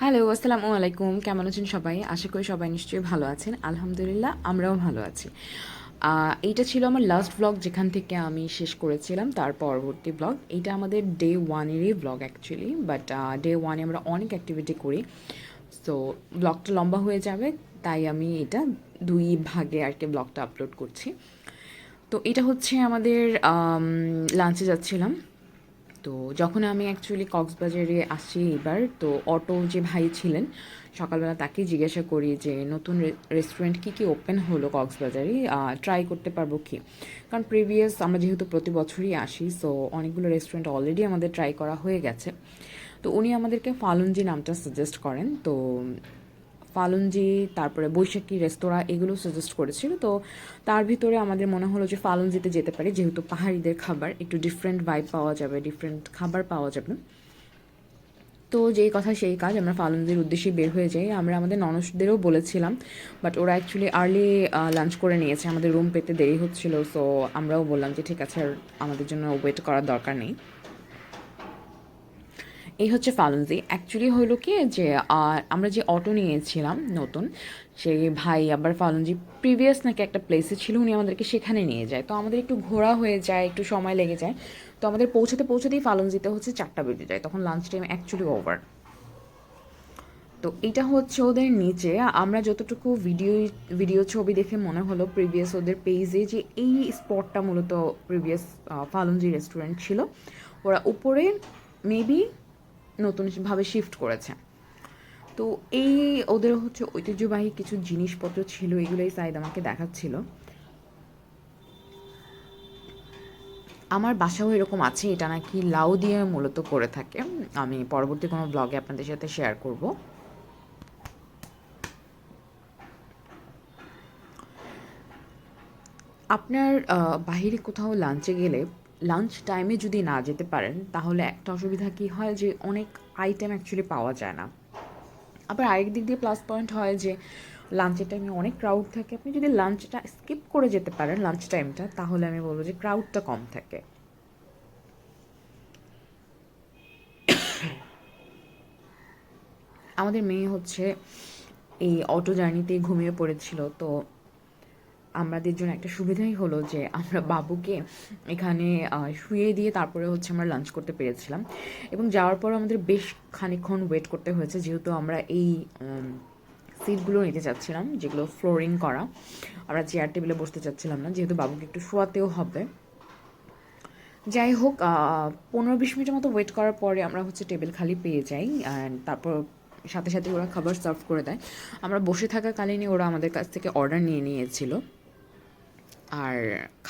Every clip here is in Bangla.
হ্যালো, আসসালামু আলাইকুম। কেমন আছেন সবাই? আশা করি সবাই নিশ্চয়ই ভালো আছেন। আলহামদুলিল্লাহ, আমরাও ভালো আছি। এইটা ছিল আমার লাস্ট ভ্লগ যেখান থেকে আমি শেষ করেছিলাম তার পরবর্তী ভ্লগ। এইটা আমাদের ডে 1 এরই ভ্লগ অ্যাকচুয়ালি। বাট ডে 1 এ আমরা অনেক অ্যাক্টিভিটি করি। সো ভ্লগটা লম্বা হয়ে যাবে, তাই আমি এটা 2 ভাগে আরকি ভ্লগটা আপলোড করছি। তো এটা হচ্ছে আমাদের লাঞ্চে যাচ্ছিলাম। তো যখন আমি অ্যাকচুয়ালি কক্সবাজারে আসি এবার, তো অটো যে ভাই ছিলেন সকালবেলা তাকেই জিজ্ঞাসা করি যে নতুন রেস্টুরেন্ট কী কী ওপেন হলো কক্সবাজারে, ট্রাই করতে পারবো কি। কারণ প্রিভিয়াস আমরা যেহেতু প্রতি বছরই আসি, সো অনেকগুলো রেস্টুরেন্ট অলরেডি আমাদের ট্রাই করা হয়ে গেছে। তো উনি আমাদেরকে ফালুনজি নামটা সাজেস্ট করেন। তো ফালুনজি, তারপরে বৈশাখী রেস্তোরাঁ এগুলো সাজেস্ট করেছিল। তো তার ভিতরে আমাদের মনে হলো যে ফালুনজিতে যেতে পারি, যেহেতু পাহাড়িদের খাবার, একটু ডিফারেন্ট ভাইব পাওয়া যাবে, ডিফারেন্ট খাবার পাওয়া যাবে। তো যেই কথা সেই কাজ, আমরা ফালুনজির উদ্দেশ্যে বের হয়ে যাই। আমরা আমাদের ননসদেরও বলেছিলাম, বাট ওরা অ্যাকচুয়ালি আর্লি লাঞ্চ করে নিয়েছে, আমাদের রুম পেতে দেরি হচ্ছিল। সো আমরাও বললাম যে ঠিক আছে, আর আমাদের জন্য ওয়েট করার দরকার নেই। এই হচ্ছে ফালুনজি। অ্যাকচুয়ালি হলো কি যে আমরা যে অটো নিয়েছিলাম নতুন, সেই ভাই আবার ফালুনজি প্রিভিয়াস নাকি একটা প্লেসে ছিল, উনি আমাদেরকে সেখানে নিয়ে যায়। তো আমাদের একটু ঘোরা হয়ে যায়, একটু সময় লেগে যায়। তো আমাদের পৌঁছাতেই ফালুনজিতে হচ্ছে 4টা বেজে যায়, তখন লাঞ্চ টাইম অ্যাকচুয়ালি ওভার। তো এটা হচ্ছে ওদের নিচে। আমরা যতটুকু ভিডিও ভিডিও ছবি দেখে মনে হলো প্রিভিয়াস ওদের পেজে যে এই স্পটটা মূলত প্রিভিয়াস ফালুনজি রেস্টুরেন্ট ছিল, ওরা উপরে মেবি নতুনভাবে শিফট করেছে। তো এই ওদের হচ্ছে ঐতিহ্যবাহী কিছু জিনিসপত্র ছিল, এগুলোই সাইদ আমাকে দেখাচ্ছিল। আমার বাসাও এরকম আছে, এটা নাকি লাউ দিয়ে মূলত করে থাকে। আমি পরবর্তী কোনো ব্লগে আপনাদের সাথে শেয়ার করব। আপনার বাহিরে কোথাও লাঞ্চে গেলে লাঞ্চ টাইমে যদি না যেতে পারেন, তাহলে একটা অসুবিধা কী হয় যে অনেক আইটেম অ্যাকচুয়ালি পাওয়া যায় না। আবার আরেক দিক দিয়ে প্লাস পয়েন্ট হয় যে লাঞ্চের টাইমে অনেক ক্রাউড থাকে। আপনি যদি লাঞ্চটা স্কিপ করে যেতে পারেন লাঞ্চ টাইমটা, তাহলে আমি বলবো যে ক্রাউডটা কম থাকে। আমাদের মেয়ে হচ্ছে এই অটো জার্নিতেই ঘুমিয়ে পড়েছিল। তো আমাদের জন্য একটা সুবিধাই হলো যে আমরা বাবুকে এখানে শুইয়ে দিয়ে তারপরে হচ্ছে আমরা লাঞ্চ করতে পেরেছিলাম। এবং যাওয়ার পর আমাদের বেশ খানিকক্ষণ ওয়েট করতে হয়েছে, যেহেতু আমরা এই সিটগুলো নিতে চাচ্ছিলাম যেগুলো ফ্লোরিং করা। আমরা চেয়ার টেবিলে বসতে চাচ্ছিলাম না, যেহেতু বাবুকে একটু শোয়াতেও হবে। যাই হোক, 15-20 মিনিটের মতো ওয়েট করার পরে আমরা হচ্ছে টেবিল খালি পেয়ে যাই। অ্যান্ড তারপর সাথে সাথে ওরা খাবার সার্ভ করে দেয়। আমরা বসে থাকাকালীনই ওরা আমাদের কাছ থেকে অর্ডার নিয়ে নিয়েছিল। আর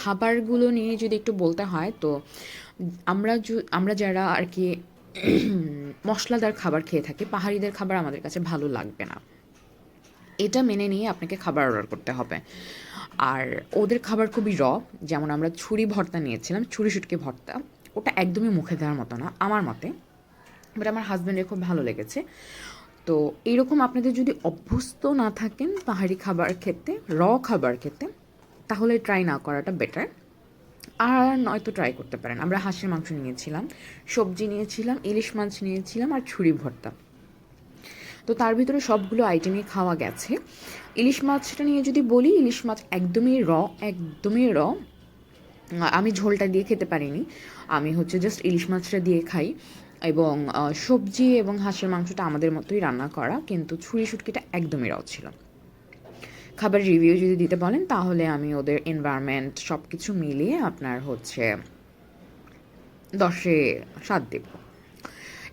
খাবারগুলো নিয়ে যদি একটু বলতে হয়, তো আমরা যারা আর কি মশলাদার খাবার খেয়ে থাকি, পাহাড়িদের খাবার আমাদের কাছে ভালো লাগবে না। এটা মেনে নিয়ে আপনাকে খাবার অর্ডার করতে হবে। আর ওদের খাবার খুবই যেমন আমরা ছুরি ভর্তা নিয়েছিলাম, ছুরি শুটকি ভর্তা। ওটা একদমই মুখে দেওয়ার মতো না আমার মতে, বাট আমার হাজব্যান্ডের খুব ভালো লেগেছে। তো এইরকম আপনাদের যদি অভ্যস্ত না থাকেন পাহাড়ি খাবার খেতে, খাবার খেতে, তাহলে ট্রাই না করাটা বেটার। আর নয়তো ট্রাই করতে পারেন। আমরা হাঁসের মাংস নিয়েছিলাম, সবজি নিয়েছিলাম, ইলিশ মাছ নিয়েছিলাম, আর ছুরি ভর্তা। তো তার ভিতরে সবগুলো আইটেমই খাওয়া গেছে। ইলিশ মাছটা নিয়ে যদি বলি, ইলিশ মাছ একদমই একদমই আমি ঝোলটা দিয়ে খেতে পারিনি। আমি হচ্ছে জাস্ট ইলিশ মাছটা দিয়ে খাই। এবং সবজি এবং হাঁসের মাংসটা আমাদের মতোই রান্না করা, কিন্তু ছুরি শুটকিটা একদমই ছিল। খাবার রিভিউ যদি দিতে বলেন, তাহলে আমি ওদের এনভায়রনমেন্ট সব কিছু মিলিয়ে আপনার হচ্ছে 10-এ 7 দেব।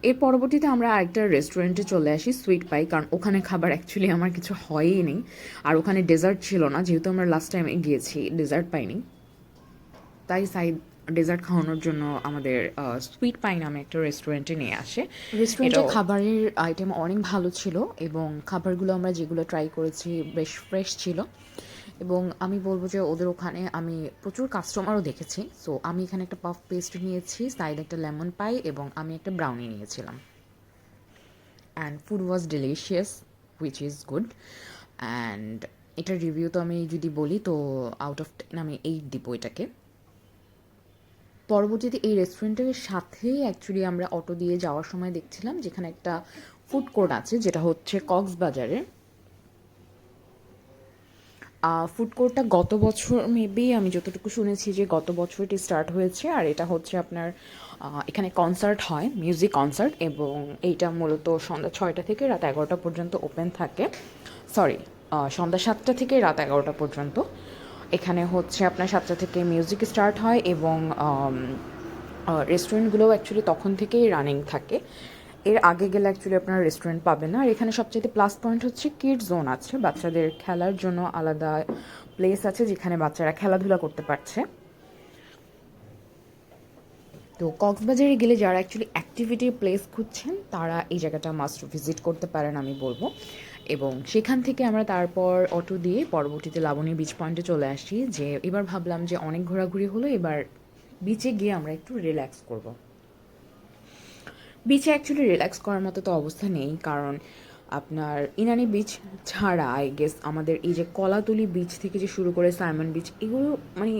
এর পরবর্তীতে আমরা আরেকটা রেস্টুরেন্টে চলে আসি, সুইট পাই, কারণ ওখানে খাবার অ্যাকচুয়ালি আমার কিছু হয়ই নেই। আর ওখানে ডেজার্ট ছিল না, যেহেতু আমরা লাস্ট টাইমে গিয়েছি ডেজার্ট পাইনি। তাই সাইড ডেজার্ট খাওয়ানোর জন্য আমাদের সুইট পাই নামে একটা রেস্টুরেন্টে নিয়ে আসে। রেস্টুরেন্টের খাবারের আইটেম অনেক ভালো ছিল, এবং খাবারগুলো আমরা যেগুলো ট্রাই করেছি বেশ ফ্রেশ ছিল। এবং আমি বলবো যে ওদের ওখানে আমি প্রচুর কাস্টমারও দেখেছি। সো আমি এখানে একটা পাফ পেস্ট্রি নিয়েছি, সাইড একটা লেমন পাই, এবং আমি একটা ব্রাউনি নিয়েছিলাম। And food was delicious, which is good. And এটার রিভিউ তো আমি যদি বলি, তো আউট অফ 10 আমি 8 দিব এটাকে। পরবর্তীতে এই রেস্টুরেন্টের সাথেই অ্যাকচুয়ালি আমরা অটো দিয়ে যাওয়ার সময় দেখছিলাম যেখানে একটা ফুড কোর্ট আছে, যেটা হচ্ছে কক্সবাজারে। ফুড কোর্টটা গত বছর মেবি, আমি যতটুকু শুনেছি যে গত বছর এটি স্টার্ট হয়েছে। আর এটা হচ্ছে আপনার এখানে কনসার্ট হয়, মিউজিক কনসার্ট, এবং এইটা মূলত সন্ধ্যা 6টা থেকে রাত 11টা পর্যন্ত ওপেন থাকে। সরি, সন্ধ্যা 7টা থেকে রাত 11টা পর্যন্ত। এখানে হচ্ছে আপনার 7টা থেকে মিউজিক স্টার্ট হয়, এবং রেস্টুরেন্টগুলোও অ্যাকচুয়ালি তখন থেকেই রানিং থাকে। এর আগে গেলে অ্যাকচুয়ালি আপনার রেস্টুরেন্ট পাবেন না। আর এখানে সবচেয়ে প্লাস পয়েন্ট হচ্ছে কিড জোন আছে, বাচ্চাদের খেলার জন্য আলাদা প্লেস আছে যেখানে বাচ্চারা খেলাধুলা করতে পারছে। তো কক্সবাজারে গেলে যারা অ্যাকচুয়ালি অ্যাক্টিভিটির প্লেস খুঁজছেন তারা এই জায়গাটা মাস্ট ভিজিট করতে পারেন আমি বলবো। এবং সেখান থেকে আমরা তারপর অটো দিয়ে পরবর্তীতে লাবণী বিচ পয়েন্টে চলে আসি, যে এবার ভাবলাম যে অনেক ঘোরাঘুরি হলো, এবার বিচে গিয়ে আমরা একটু রিল্যাক্স করব। বিচে অ্যাকচুয়ালি রিল্যাক্স করার মতো তো অবস্থা নেই, কারণ আপনার ইনানি বিচ ছাড়া আই গেস আমাদের এই যে কলাতলি বিচ থেকে যে শুরু করে সাইমন বিচ, এগুলো মানে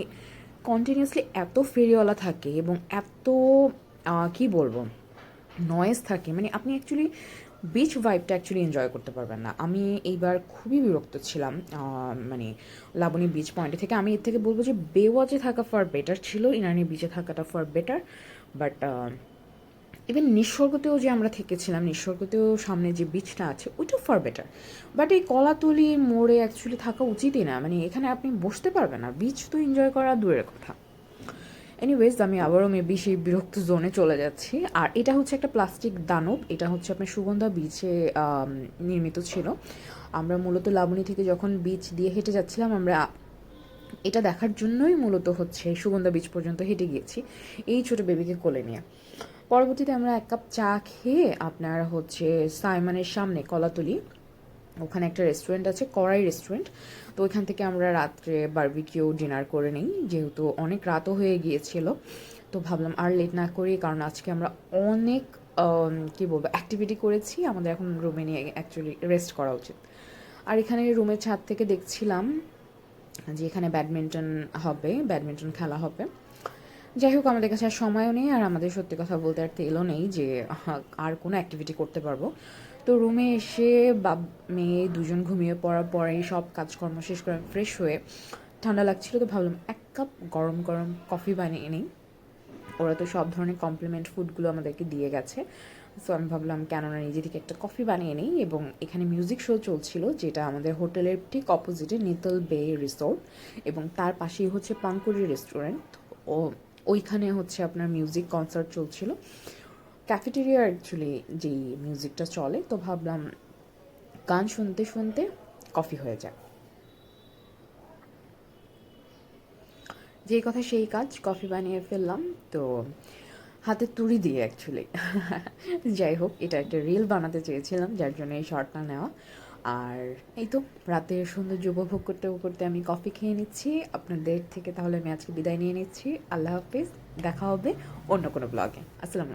কন্টিনিউয়াসলি এত ফেরিওয়ালা থাকে এবং এত কি বলবো নয়েজ থাকে, মানে আপনি অ্যাকচুয়ালি বিচ ভাইবটা অ্যাকচুয়ালি এনজয় করতে পারবেন না। আমি এইবার খুবই বিরক্ত ছিলাম মানে লাবণী বিচ পয়েন্টে থেকে। আমি এর থেকে বলবো যে বেওয়াজে থাকা ফার বেটার ছিল, ইনানি বিচে থাকাটা ফার বেটার। বাট ইভেন নিসর্গতেও যে আমরা থেকেছিলাম, নিসর্গতেও সামনে যে বিচটা আছে ওইটাও ফার বেটার। বাট এই কলাতলি মোড়ে অ্যাকচুয়ালি থাকা উচিতই না, মানে এখানে আপনি বসতে পারবেন না, বিচ তো এনজয় করা দূরের কথা। এনিওয়েজ, আমি আবারও মেবি সেই বিরক্ত জোনে চলে যাচ্ছি। আর এটা হচ্ছে একটা প্লাস্টিক দানব, এটা হচ্ছে আপনার সুগন্ধা বিচে নির্মিত ছিল। আমরা মূলত লাবণী থেকে যখন বিচ দিয়ে হেঁটে যাচ্ছিলাম, আমরা এটা দেখার জন্যই মূলত হচ্ছে সুগন্ধা বিচ পর্যন্ত হেঁটে গিয়েছি এই ছোটো বেবিকে কোলে নিয়ে। পরবর্তীতে আমরা এক কাপ চা খেয়ে আপনার হচ্ছে সাইমনের সামনে কলাতলি, ওখানে একটা রেস্টুরেন্ট আছে, কড়াই রেস্টুরেন্ট। তো ওইখান থেকে আমরা রাত্রে বারবিকিউ ডিনার করে নিই, যেহেতু অনেক রাতও হয়ে গিয়েছিল। তো ভাবলাম আর লেট না করি, কারণ আজকে আমরা অনেক কী বলবো অ্যাক্টিভিটি করেছি, আমাদের এখন রুমে নিয়ে অ্যাকচুয়ালি রেস্ট করা উচিত। আর এখানে রুমের ছাদ থেকে দেখছিলাম যে এখানে ব্যাডমিন্টন খেলা হবে। যাই হোক, আমাদের কাছে আর সময়ও নেই, আর আমাদের সত্যি কথা বলতে আর তেলও নেই যে আর কোনো অ্যাক্টিভিটি করতে পারবো। তো রুমে এসে মেয়ে দুজন ঘুমিয়ে পড়ার পরেই সব কাজকর্ম শেষ করে ফ্রেশ হয়ে ঠান্ডা লাগছিল, তো ভাবলাম এক কাপ গরম গরম কফি বানিয়ে নিই। ওরা তো সব ধরনের কমপ্লিমেন্ট ফুডগুলো আমাদেরকে দিয়ে গেছে, সো আমি ভাবলাম কেননা নিজে থেকে একটা কফি বানিয়ে নিই। এবং এখানে মিউজিক শো চলছিল, যেটা আমাদের হোটেলের ঠিক অপোজিটে নিতল বে রিসোর্ট, এবং তার পাশেই হচ্ছে পানকুড়ি রেস্টুরেন্ট। ও ওইখানে হচ্ছে আপনার মিউজিক কনসার্ট চলছিল, ক্যাফেটেরিয়া অ্যাকচুয়ালি যেই মিউজিকটা চলে। তো ভাবলাম গান শুনতে শুনতে কফি হয়ে যায়। যেই কথা সেই কাজ, কফি বানিয়ে ফেললাম তো হাতে তুড়ি দিয়ে অ্যাকচুয়ালি। যাই হোক, এটা একটা রিল বানাতে চেয়েছিলাম, যার জন্য এই শর্টটা নেওয়া। আর এই তো রাতের সৌন্দর্য উপভোগ করতে করতে আমি কফি খেয়ে নিচ্ছি। আপনাদের থেকে তাহলে আমি আজকে বিদায় নিয়ে নিচ্ছি। আল্লাহ হাফিজ, দেখা হবে অন্য কোনো ব্লগে। আসসালামু